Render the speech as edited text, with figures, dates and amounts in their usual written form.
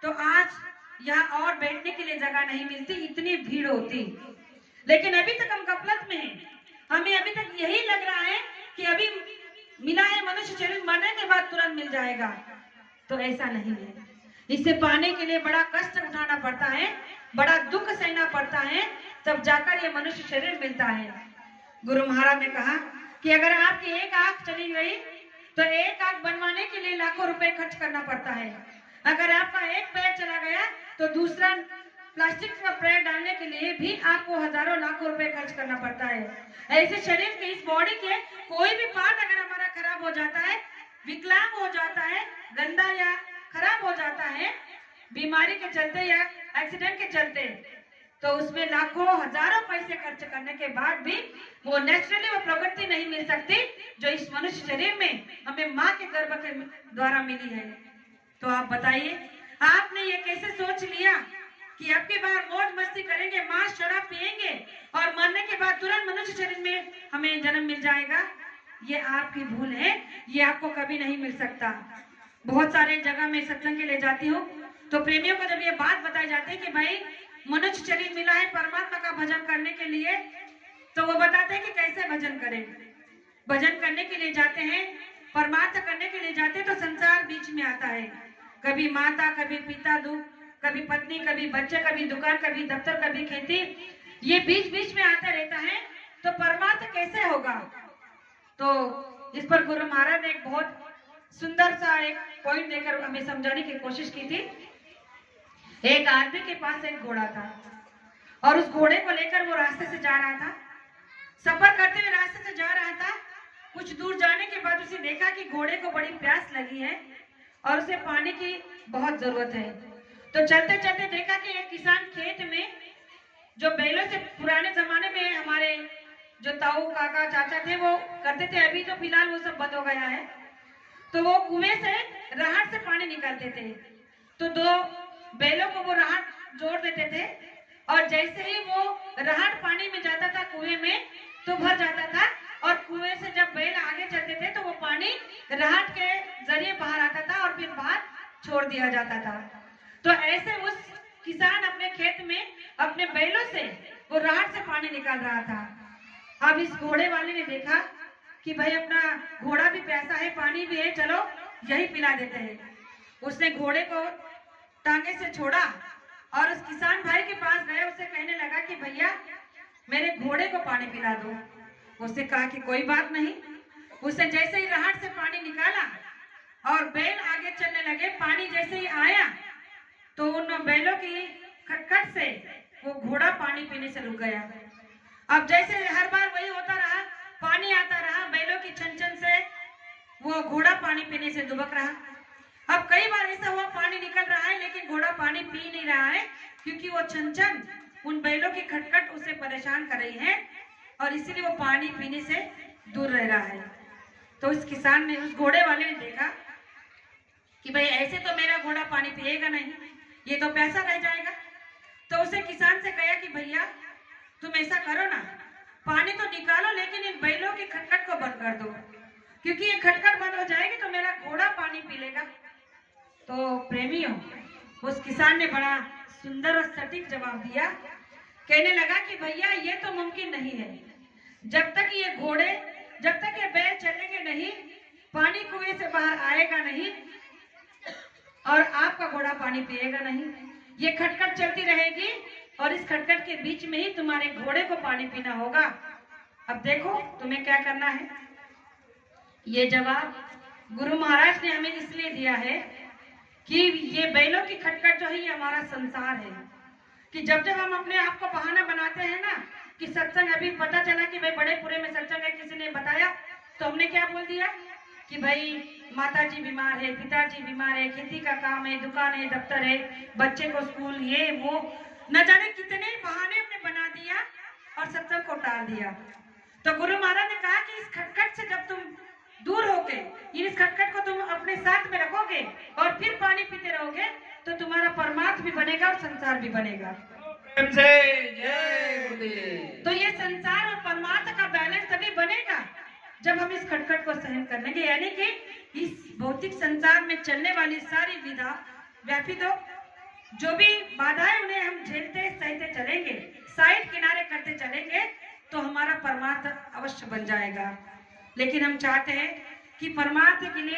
तो आज यहाँ और बैठने के लिए जगह नहीं मिलती, इतनी भीड़ होती। लेकिन अभी तक हम गफलत में हैं। हमें अभी तक यही लग रहा है कि अभी मिला है मनुष्य शरीर, मरने के बाद तुरंत मिल जाएगा। तो ऐसा नहीं है। इसे पाने के लिए बड़ा कष्ट उठाना पड़ता है, बड़ा दुख सहना पड़ता है, तब जाकर ये मनुष्य शरीर मिलता है। गुरु महाराज ने कहा कि अगर आपकी एक आंख चली गई तो एक आंख बनवाने के लिए लाखों रुपए खर्च करना पड़ता है। अगर आपका एक पैर चला गया तो दूसरा प्लास्टिक का पैर डालने के लिए भी आपको हजारों लाखों रुपए खर्च करना पड़ता है। ऐसे शरीर के, इस बॉडी के कोई भी पार्ट अगर हमारा खराब हो जाता है, विकलांग हो जाता है, गंदा या खराब हो जाता है बीमारी के चलते या एक्सीडेंट के चलते, तो उसमें लाखों हजारों पैसे खर्च करने के बाद भी वो नेचुरली वो प्रगति नहीं मिल सकती जो इस मनुष्य शरीर में हमें माँ के गर्भ के द्वारा मिली है। तो आप बताइए, आपने ये कैसे सोच लिया कि अब की बार मौज मस्ती करेंगे, मांस शराब पिएंगे और मरने के बाद तुरंत मनुष्य शरीर में हमें जन्म मिल जाएगा? ये आपकी भूल है, ये आपको कभी नहीं मिल सकता। बहुत सारे जगह में सत्संग के लिए जाती हूँ तो प्रेमियों को जब ये बात बताई जाती है कि भाई मनुष्य शरीर मिला है परमात्मा का भजन करने के लिए, तो वो बताते हैं कि कैसे भजन करें। भजन करने के लिए जाते हैं, परमार्थ करने के लिए जाते हैं तो संसार बीच में आता है। कभी माता, कभी पिता दुख, कभी पत्नी, कभी बच्चे, कभी दुकान, कभी दफ्तर, कभी खेती, ये बीच बीच में आता रहता है। तो परमार्थ कैसे होगा? तो इस पर गुरु महाराज ने एक बहुत सुंदर सा एक पॉइंट देकर हमें समझाने की कोशिश की थी। एक आदमी के पास एक घोड़ा था और उस घोड़े को लेकर वो रास्ते से जा रहा था। सफर करते हुए रास्ते से जा रहा था। कुछ दूर जाने के बाद उसे देखा कि घोड़े को बड़ी प्यास लगी है और उसे पानी की बहुत जरूरत है। तो चलते चलते देखा कि एक किसान खेत में, जो बैलों से पुराने जमाने में हमारे जो ताऊ काका चाचा थे वो करते थे, अभी तो फिलहाल वो सब बंद हो गया है, तो वो कुएं से राहत से पानी निकालते थे। तो दो बैलों को वो राहत जोड़ देते थे और जैसे ही वो राहत पानी में जाता था कुएं में तो भर जाता था, और कुएं से जब बैल आगे चलते थे तो वो पानी राहत के जरिए बाहर आता था और फिर बाहर छोड़ दिया जाता था। तो ऐसे उस किसान अपने खेत में अपने बैलों से वो राहत से पानी निकाल रहा था। अब इस घोड़े वाले ने देखा कि भाई अपना घोड़ा भी प्यासा है, पानी भी है, चलो यही पिला देते हैं। उसने घोड़े को टांगे से छोड़ा और उस किसान भाई के पास गए, उसे कहने लगा कि भैया मेरे घोड़े को पानी पिला दो। उसने कहा कि कोई बात नहीं। उसने जैसे ही राहत से पानी निकाला और बैल आगे चलने लगे, पानी जैसे ही आया तो उन बैलों की खटखट से वो घोड़ा पानी पीने से रुक गया। अब जैसे हर बार वही होता रहा, पानी आता रहा, बैलों की छन-छन से वो घोड़ा पानी पीने से दुबक रहा। अब कई बार ऐसा हुआ, पानी निकल रहा है लेकिन घोड़ा पानी पी नहीं रहा है, क्योंकि वो छन-छन उन बैलों की खटखट उसे परेशान कर रही है और इसीलिए वो पानी पीने से दूर रह रहा है। तो उस किसान ने, उस घोड़े वाले ने देखा कि भाई ऐसे तो मेरा घोड़ा पानी पिएगा नहीं, ये तो प्यासा रह जाएगा। तो उसे किसान से कहा कि भैया तुम ऐसा करो ना, पानी तो निकालो लेकिन इन बैलों की खटखट को बंद कर दो, क्योंकि ये खटखट बंद हो जाएगी तो मेरा घोड़ा पानी पी लेगा। तो प्रेमियों, उस किसान ने बड़ा सुंदर और सटीक जवाब दिया। कहने लगा कि भैया ये तो मुमकिन नहीं है, जब तक ये घोड़े, जब तक ये बैल चलेंगे नहीं, पानी कुएं से बाहर आएगा नहीं और आपका घोड़ा पानी पिएगा नहीं। ये खटखट चलती रहेगी और इस खटखट के बीच में ही तुम्हारे घोड़े को पानी पीना होगा। अब देखो तुम्हें क्या करना है। ये जवाब गुरु महाराज ने हमें इसलिए दिया है कि ये बैलों की खटखट जो है ये हमारा संसार है, कि जब जब हम अपने आप को बहाना बनाते हैं ना कि सत्संग, अभी पता चला कि भाई बड़ेपुरे में सत्संग है, किसी ने बताया तो हमने क्या बोल दिया कि भाई माताजी बीमार है, पिताजी बीमार है, खेती का काम है, दुकान है, दफ्तर है, बच्चे को स्कूल, ये वो, न जाने कितने बहाने हमने बना दिया और सत्संग को टाल दिया। तो गुरु महाराज ने कहा कि इस खटखट से जब तुम दूर होगे, इस खटखट को तुम अपने साथ में रखोगे और फिर पानी पीते रहोगे तो तुम्हारा परमार्थ भी बनेगा और संसार भी बनेगा। तो ये संसार और परमार्थ का बैलेंस तभी बनेगा जब हम इस खटखट को सहन कर लेंगे, यानी कि इस भौतिक संसार में चलने वाली सारी विधा व्यापित हो, जो भी बाधाएं उन्हें हम झेलते सहते चलेंगे, साइड किनारे करते चलेंगे, तो हमारा परमार्थ अवश्य बन जाएगा। लेकिन हम चाहते हैं कि परमार्थ के लिए